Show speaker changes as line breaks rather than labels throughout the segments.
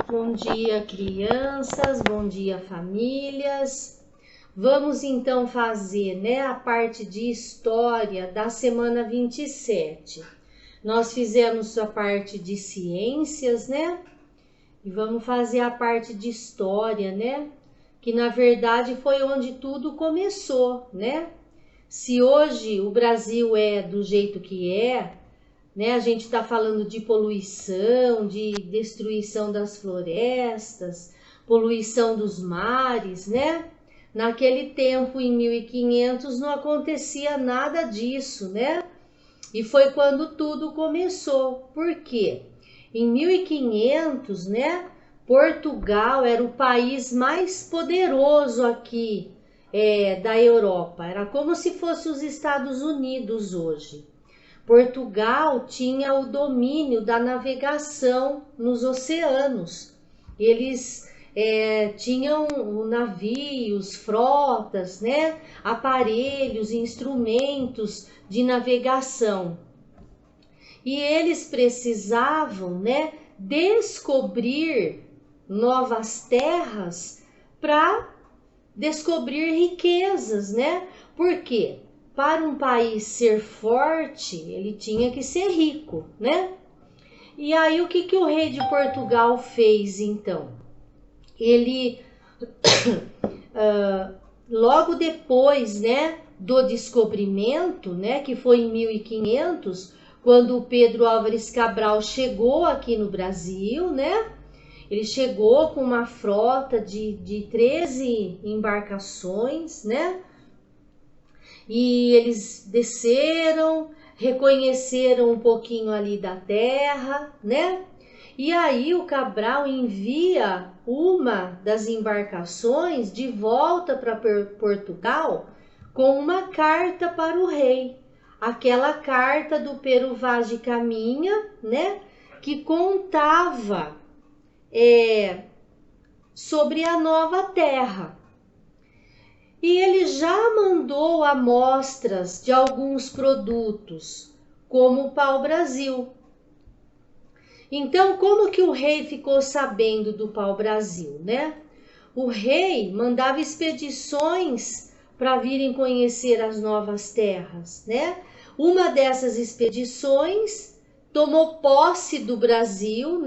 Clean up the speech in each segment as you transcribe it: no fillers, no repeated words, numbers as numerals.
Bom dia, crianças, bom dia, famílias. Vamos então fazer, a parte de história da semana 27. Nós fizemos a parte de ciências, E vamos fazer a parte de história, Que na verdade foi onde tudo começou, Se hoje o Brasil é do jeito que é, a gente está falando de poluição, de destruição das florestas, poluição dos mares, Naquele tempo, em 1500, não acontecia nada disso, E foi quando tudo começou. Por quê? Em 1500, Portugal era o país mais poderoso aqui da Europa. Era como se fosse os Estados Unidos hoje. Portugal tinha o domínio da navegação nos oceanos. Eles tinham navios, frotas, aparelhos, instrumentos de navegação. E eles precisavam, descobrir novas terras para descobrir riquezas, Por quê? Para um país ser forte, ele tinha que ser rico, E aí, o que o rei de Portugal fez, então? Ele, logo depois, do descobrimento, que foi em 1500, quando o Pedro Álvares Cabral chegou aqui no Brasil, Ele chegou com uma frota de 13 embarcações, E eles desceram, reconheceram um pouquinho ali da terra, E aí o Cabral envia uma das embarcações de volta para Portugal com uma carta para o rei. Aquela carta do Pero Vaz de Caminha, que contava sobre a nova terra. E ele já mandou amostras de alguns produtos, como o pau-brasil. Então, como que o rei ficou sabendo do pau-brasil, O rei mandava expedições para virem conhecer as novas terras, Uma dessas expedições tomou posse do Brasil,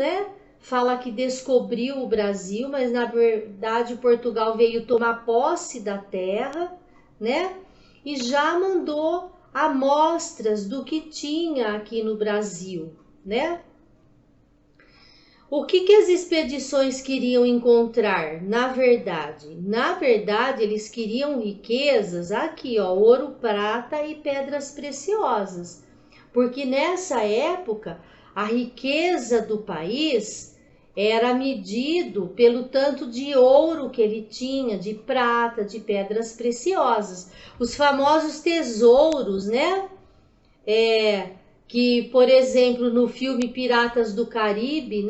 Fala que descobriu o Brasil, mas na verdade Portugal veio tomar posse da terra, E já mandou amostras do que tinha aqui no Brasil, O que as expedições queriam encontrar? Na verdade, eles queriam riquezas aqui, ouro, prata e pedras preciosas. Porque nessa época, a riqueza do país era medido pelo tanto de ouro que ele tinha, de prata, de pedras preciosas. Os famosos tesouros, que, por exemplo, no filme Piratas do Caribe,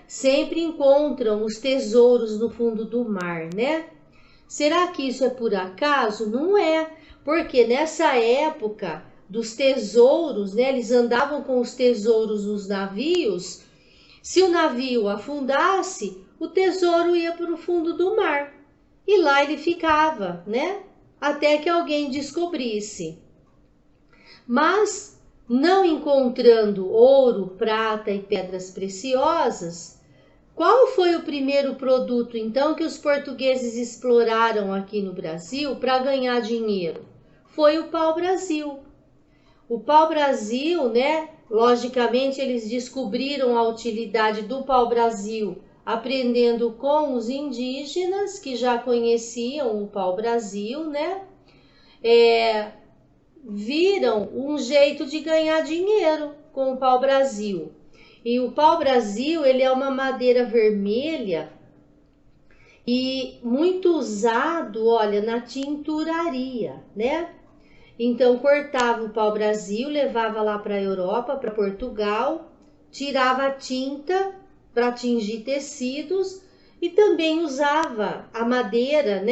sempre encontram os tesouros no fundo do mar, Será que isso é por acaso? Não é, porque nessa época dos tesouros, eles andavam com os tesouros nos navios. Se o navio afundasse, o tesouro ia para o fundo do mar e lá ele ficava, Até que alguém descobrisse. Mas não encontrando ouro, prata e pedras preciosas, qual foi o primeiro produto então que os portugueses exploraram aqui no Brasil para ganhar dinheiro? Foi o pau-brasil. O pau-brasil, logicamente eles descobriram a utilidade do pau-brasil aprendendo com os indígenas que já conheciam o pau-brasil, Viram um jeito de ganhar dinheiro com o pau-brasil. E o pau-brasil, ele é uma madeira vermelha e muito usado, olha, na tinturaria, Então, cortava o pau-brasil, levava lá para a Europa, para Portugal, tirava a tinta para tingir tecidos e também usava a madeira,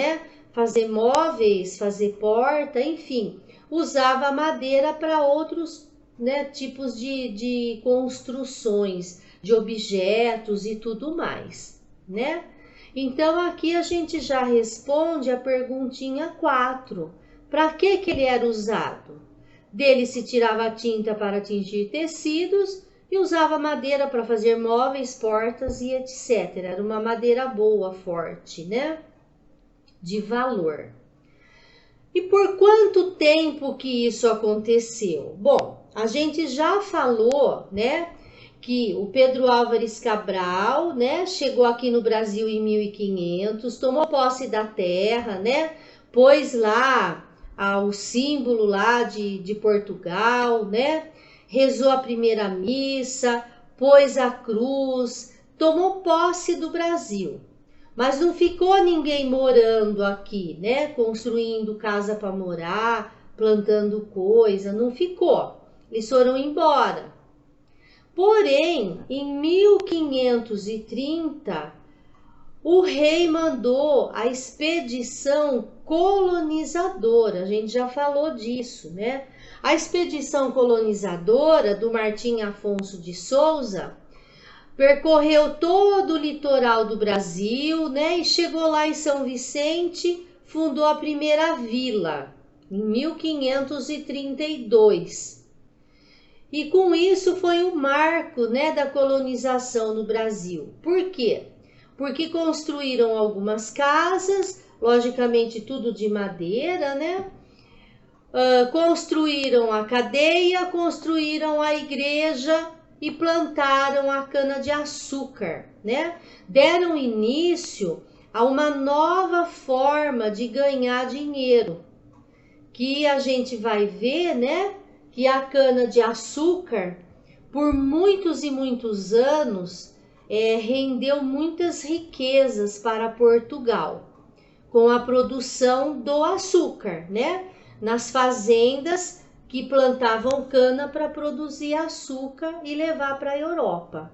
fazer móveis, fazer porta, enfim, usava a madeira para outros tipos de construções, de objetos e tudo mais. né? Então, aqui a gente já responde a perguntinha 4. Para que ele era usado? Dele se tirava tinta para tingir tecidos e usava madeira para fazer móveis, portas e etc. Era uma madeira boa, forte, né? De valor. E por quanto tempo que isso aconteceu? Bom, a gente já falou, né, que o Pedro Álvares Cabral, né, chegou aqui no Brasil em 1500, tomou posse da terra, né, pôs lá o símbolo lá de Portugal, né, rezou a primeira missa, pôs a cruz, tomou posse do Brasil. Mas não ficou ninguém morando aqui, né? Construindo casa para morar, plantando coisa, não ficou. Eles foram embora. Porém, em 1530, o rei mandou a expedição colonizadora. A gente já falou disso, né? A expedição colonizadora do Martim Afonso de Souza percorreu todo o litoral do Brasil, né? E chegou lá em São Vicente, fundou a primeira vila, em 1532. E com isso foi um marco, né, da colonização no Brasil. Por quê? Porque construíram algumas casas, logicamente tudo de madeira, né? Construíram a cadeia, construíram a igreja, e plantaram a cana-de-açúcar, né? Deram início a uma nova forma de ganhar dinheiro, que a gente vai ver, né? Que a cana-de-açúcar, por muitos e muitos anos, rendeu muitas riquezas para Portugal, com a produção do açúcar, né? Nas fazendas que plantavam cana para produzir açúcar e levar para a Europa.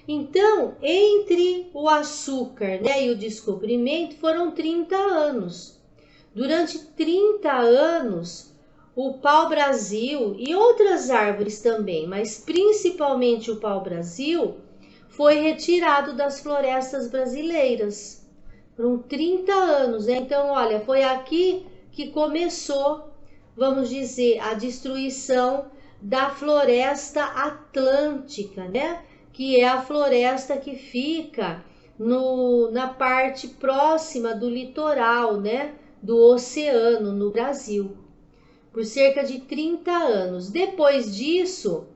Então, entre o açúcar, né, e o descobrimento foram 30 anos. Durante 30 anos, o pau-brasil e outras árvores também, mas principalmente o pau-brasil, foi retirado das florestas brasileiras. Foram 30 anos, né? Então, olha, foi aqui que começou, vamos dizer, a destruição da floresta atlântica, né? Que é a floresta que fica na parte próxima do litoral, né? Do oceano, no Brasil, por cerca de 30 anos. Depois disso,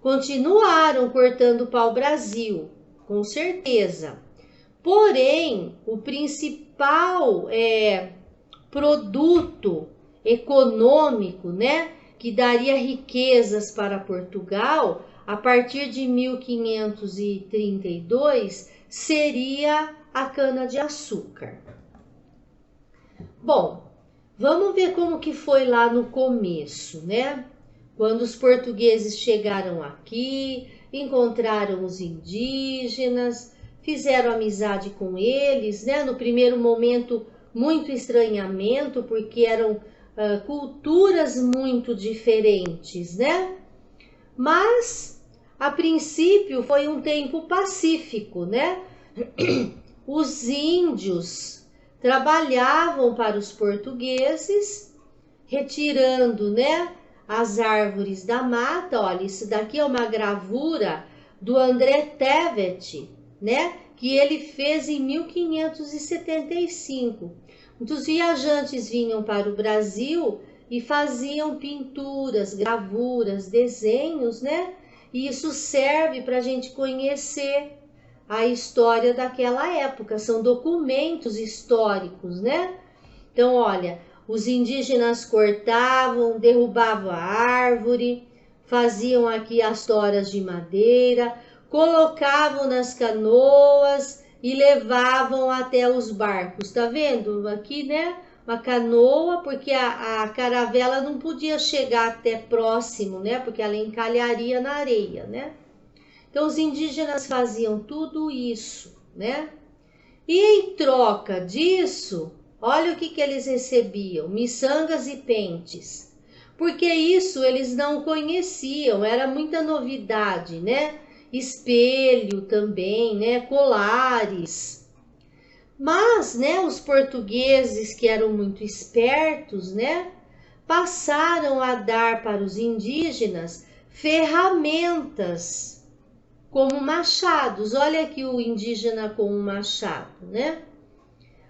continuaram cortando pau-brasil, com certeza. Porém, o principal produto econômico, né, que daria riquezas para Portugal a partir de 1532 seria a cana-de-açúcar. Bom, vamos ver como que foi lá no começo, né? Quando os portugueses chegaram aqui, encontraram os indígenas, fizeram amizade com eles, né? No primeiro momento, muito estranhamento, porque eram culturas muito diferentes, né? Mas, a princípio, foi um tempo pacífico, né? Os índios trabalhavam para os portugueses, retirando, né, as árvores da mata. Olha, isso daqui é uma gravura do André Tevet, né, que ele fez em 1575. Muitos viajantes vinham para o Brasil e faziam pinturas, gravuras, desenhos, né? E isso serve para a gente conhecer a história daquela época, são documentos históricos, né? Então, olha, os indígenas cortavam, derrubavam a árvore, faziam aqui as toras de madeira, colocavam nas canoas e levavam até os barcos. Tá vendo aqui, né? Uma canoa, porque a caravela não podia chegar até próximo, né? Porque ela encalharia na areia, né? Então, os indígenas faziam tudo isso, né? E em troca disso, olha o que eles recebiam: miçangas e pentes. Porque isso eles não conheciam, era muita novidade, né? Espelho também, né? Colares. Mas, né, os portugueses, que eram muito espertos, né, passaram a dar para os indígenas ferramentas como machados. Olha aqui o indígena com um machado, né?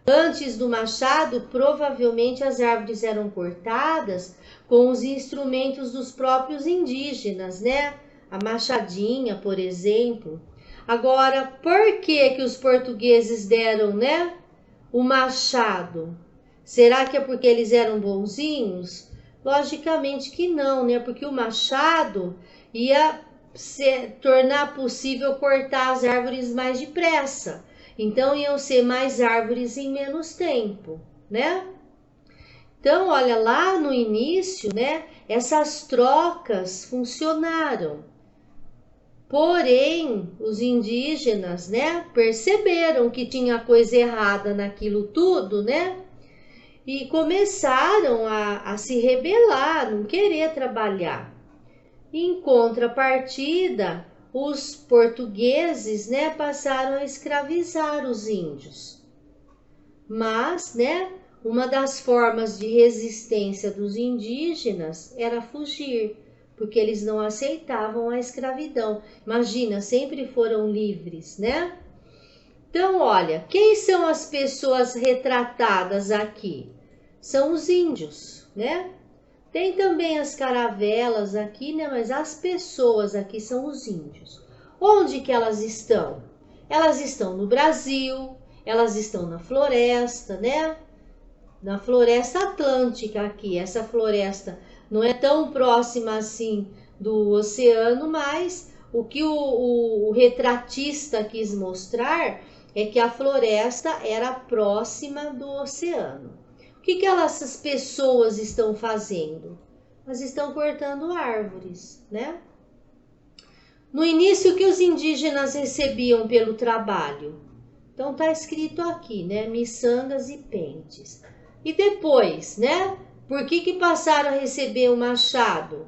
Antes do machado, provavelmente as árvores eram cortadas com os instrumentos dos próprios indígenas, né? A machadinha, por exemplo. Agora, por que os portugueses deram, né, o machado? Será que é porque eles eram bonzinhos? Logicamente que não, né? Porque o machado ia tornar possível cortar as árvores mais depressa. Então, iam ser mais árvores em menos tempo, né? Então, olha, lá no início, né, essas trocas funcionaram. Porém, os indígenas, né, perceberam que tinha coisa errada naquilo tudo, né? E começaram a se rebelar, não querer trabalhar. Em contrapartida, os portugueses, né, passaram a escravizar os índios. Mas, né, uma das formas de resistência dos indígenas era fugir, porque eles não aceitavam a escravidão. Imagina, sempre foram livres, né? Então, olha, quem são as pessoas retratadas aqui? São os índios, né? Tem também as caravelas aqui, né? Mas as pessoas aqui são os índios. Onde que elas estão? Elas estão no Brasil, elas estão na floresta, né? Na floresta atlântica aqui. Essa floresta não é tão próxima assim do oceano, mas o que o retratista quis mostrar é que a floresta era próxima do oceano. O que essas pessoas estão fazendo? Elas estão cortando árvores, né? No início, o que os indígenas recebiam pelo trabalho? Então tá escrito aqui, né? Miçangas e pentes. E depois, né? Por que passaram a receber o machado?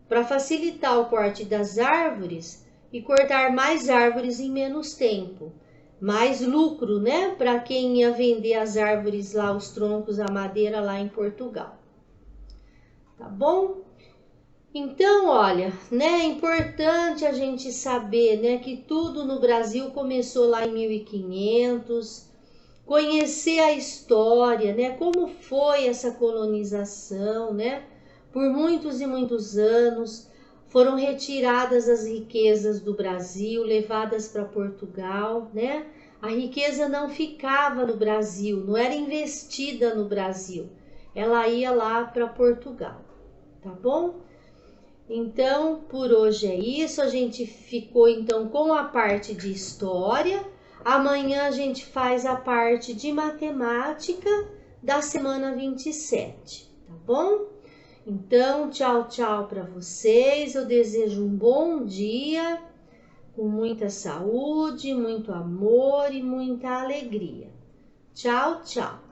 Para facilitar o corte das árvores e cortar mais árvores em menos tempo. Mais lucro, né? Para quem ia vender as árvores lá, os troncos, a madeira lá em Portugal. Tá bom? Então, olha, né? É importante a gente saber, né? Que tudo no Brasil começou lá em 1500. Conhecer a história, né? Como foi essa colonização, né? Por muitos e muitos anos foram retiradas as riquezas do Brasil, levadas para Portugal, né? A riqueza não ficava no Brasil, não era investida no Brasil, ela ia lá para Portugal, tá bom? Então, por hoje é isso, a gente ficou então com a parte de história. Amanhã a gente faz a parte de matemática da semana 27, tá bom? Então, tchau, tchau para vocês. Eu desejo um bom dia, com muita saúde, muito amor e muita alegria. Tchau, tchau.